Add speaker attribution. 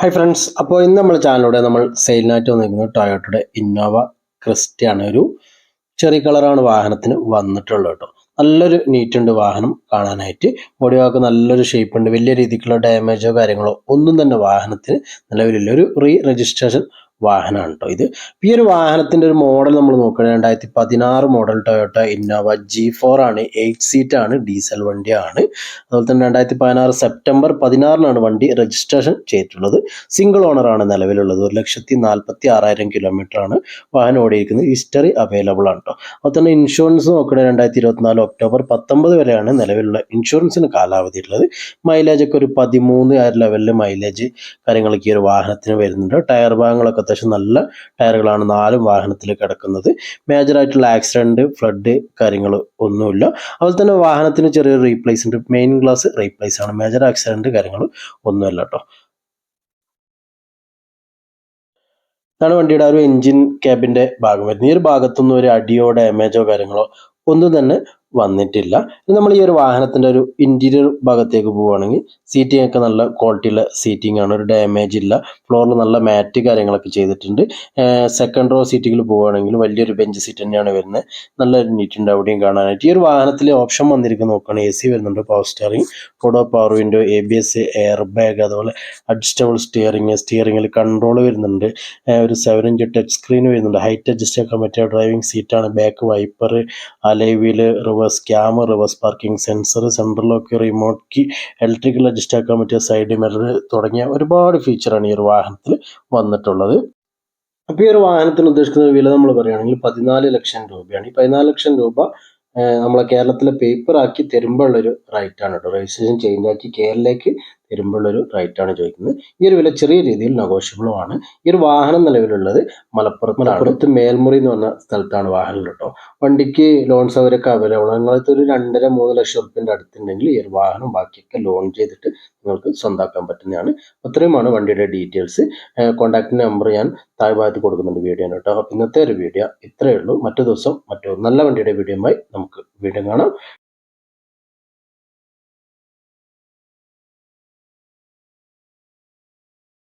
Speaker 1: Hi friends, അപ്പോൾ ഇന്ന് നമ്മുടെ ചാനലിലൂടെ നമ്മൾ സെയിലിനായിട്ട് വന്നിരിക്കുന്നത് ടൊയോട്ടയുടെ ഇന്നോവ ക്രിസ്റ്റയാണ്. ഒരു ചെറിയ കളറാണ് വാഹനത്തിന് വന്നിട്ടുള്ളത് കേട്ടോ. നല്ലൊരു നീറ്റ് ഉണ്ട് വാഹനം കാണാനായിട്ട്. ബോഡി ഭാഗത്ത് നല്ലൊരു ഷേപ്പ് ഉണ്ട്. വലിയ രീതിക്കുള്ള ഡാമേജോ കാര്യങ്ങളോ ഒന്നും തന്നെ വാഹനത്തിന് നിലവിലില്ല. ഒരു രജിസ്ട്രേഷൻ വാഹനമാണ് കേട്ടോ ഇത്. ഈ ഒരു വാഹനത്തിൻ്റെ ഒരു മോഡൽ നമ്മൾ നോക്കുകയാണെങ്കിൽ 2016 മോഡൽ ടൊയോട്ട ഇന്നോവ G4 ആണ്. 8 സീറ്റാണ്, ഡീസൽ വണ്ടിയാണ്. അതുപോലെ തന്നെ 2016 സെപ്റ്റംബർ 16 വണ്ടി രജിസ്ട്രേഷൻ ചെയ്തിട്ടുള്ളത്. സിംഗിൾ ഓണറാണ് നിലവിലുള്ളത്. 1,46,000 കിലോമീറ്ററാണ് വാഹനം ഓടിയിരിക്കുന്നത്. ഹിസ്റ്ററി അവൈലബിൾ ആണ് കേട്ടോ. അതുപോലെ തന്നെ ഇൻഷുറൻസ് നോക്കുകയാണെങ്കിൽ 2024 ഒക്ടോബർ 19 വരെയാണ് നിലവിലുള്ള ഇൻഷുറൻസിന് കാലാവധി ഉള്ളത്. മൈലേജ് ഒക്കെ ഒരു 13 ആ ലെവലിൽ മൈലേജ് കാര്യങ്ങളൊക്കെ ഈ ഒരു വാഹനത്തിന് വരുന്നുണ്ട്. ടയർ ഭാഗങ്ങളൊക്കെ അത്യാവശ്യം നല്ല ടയറുകളാണ് 4 വാഹനത്തിൽ കിടക്കുന്നത്. മേജറായിട്ടുള്ള ആക്സിഡൻറ്റ്, ഫ്ലഡ് കാര്യങ്ങൾ ഒന്നുമില്ല. അതുപോലെ തന്നെ വാഹനത്തിന് ചെറിയൊരു റീപ്ലേസ് ഉണ്ട്. മെയിൻ ഗ്ലാസ് റീപ്ലേസ് ആണ്. മേജർ ആക്സിഡൻറ്റ് കാര്യങ്ങൾ ഒന്നുമല്ല കേട്ടോ. ഇതാണ് വണ്ടിയുടെ ഒരു എഞ്ചിൻ ക്യാബിൻ്റെ ഭാഗം വരുന്നത്. ഈ ഒരു ഭാഗത്തൊന്നും ഒരു അടിയോ ഡാമേജോ കാര്യങ്ങളോ ഒന്നും തന്നെ വന്നിട്ടില്ല. ഇനി നമ്മൾ ഈ ഒരു വാഹനത്തിൻ്റെ ഒരു ഇൻറ്റീരിയർ ഭാഗത്തേക്ക് പോവുകയാണെങ്കിൽ സീറ്റിംഗ് ഒക്കെ നല്ല ക്വാളിറ്റിയുള്ള സീറ്റിംഗ് ആണ്. ഒരു ഡാമേജ് ഇല്ല. ഫ്ലോറിൽ നല്ല മാറ്റ് കാര്യങ്ങളൊക്കെ ചെയ്തിട്ടുണ്ട്. സെക്കൻഡ് റോ സീറ്റിങ്ങിൽ പോവുകയാണെങ്കിൽ വലിയൊരു ബെഞ്ച് സീറ്റ് തന്നെയാണ് വരുന്നത്. നല്ലൊരു നീറ്റ് ഉണ്ട് അവിടെയും കാണാനായിട്ട്. ഈ ഒരു വാഹനത്തിൽ ഓപ്ഷൻ വന്നിരിക്കുന്നത് നോക്കുകയാണെങ്കിൽ AC വരുന്നുണ്ട്, power steering, four door power window, ABS, air bag, അതുപോലെ അഡ്ജസ്റ്റബിൾ സ്റ്റിയറിംഗിൽ കൺട്രോൾ വരുന്നുണ്ട്. ഒരു 7-inch ടച്ച് സ്ക്രീൻ വരുന്നുണ്ട്. ഹൈറ്റ് അഡ്ജസ്റ്റ് ആക്കാൻ പറ്റിയ ഡ്രൈവിംഗ് സീറ്റാണ്. Back wiper, alloy wheel, reverse camera, reverse parking sensor, central lock, remote key, electrical adjust ആക്കാൻ പറ്റിയ സൈഡ് മിറർ തുടങ്ങിയ ഒരുപാട് ഫീച്ചറാണ് ഈ ഒരു വാഹനത്തിൽ വന്നിട്ടുള്ളത്. അപ്പോൾ ഈ ഒരു വാഹനത്തിന് ഉദ്ദേശിക്കുന്ന വില നമ്മൾ പറയുകയാണെങ്കിൽ 14 ലക്ഷം രൂപയാണ്. ഈ 14 ലക്ഷം രൂപ നമ്മളെ കേരളത്തിലെ പേപ്പർ ആക്കി തരുമ്പോഴുള്ളൊരു റേറ്റാണ് കേട്ടോ. രജിസ്ട്രേഷൻ ചേഞ്ച് ആക്കി കേരളത്തിലേക്ക് തരുമ്പോഴുള്ളൊരു റേറ്റാണ് ചോദിക്കുന്നത്. ഈ ഒരു വില ചെറിയ രീതിയിൽ നെഗോഷ്യബിളുമാണ്. ഈ ഒരു വാഹനം നിലവിലുള്ളത് മലപ്പുറത്ത് മേൽമുറി എന്ന് പറഞ്ഞ സ്ഥലത്താണ് വാഹനം കേട്ടോ. വണ്ടിക്ക് ലോൺ സൗകര്യമൊക്കെ അവൈലബിൾ ആണ്. നിങ്ങൾക്ക് ഒരു 2.5-3 ലക്ഷം റുപ്യൻ്റെ അടുത്തുണ്ടെങ്കിൽ ഈ ഒരു വാഹനം ബാക്കിയൊക്കെ ലോൺ ചെയ്തിട്ട് നിങ്ങൾക്ക് സ്വന്തമാക്കാൻ പറ്റുന്നതാണ്. അത്രയുമാണ് വണ്ടിയുടെ ഡീറ്റെയിൽസ്. കോൺടാക്ട് നമ്പർ ഞാൻ താഴ്ഭാഗത്ത് കൊടുക്കുന്നുണ്ട് വീഡിയോ കേട്ടോ. അപ്പോൾ ഇന്നത്തെ ഒരു വീഡിയോ ഇത്രയേ ഉള്ളൂ. മറ്റു ദിവസം മറ്റൊരു നല്ല വണ്ടിയുടെ വീഡിയോയുമായി നമുക്ക് വീണ്ടും കാണാം.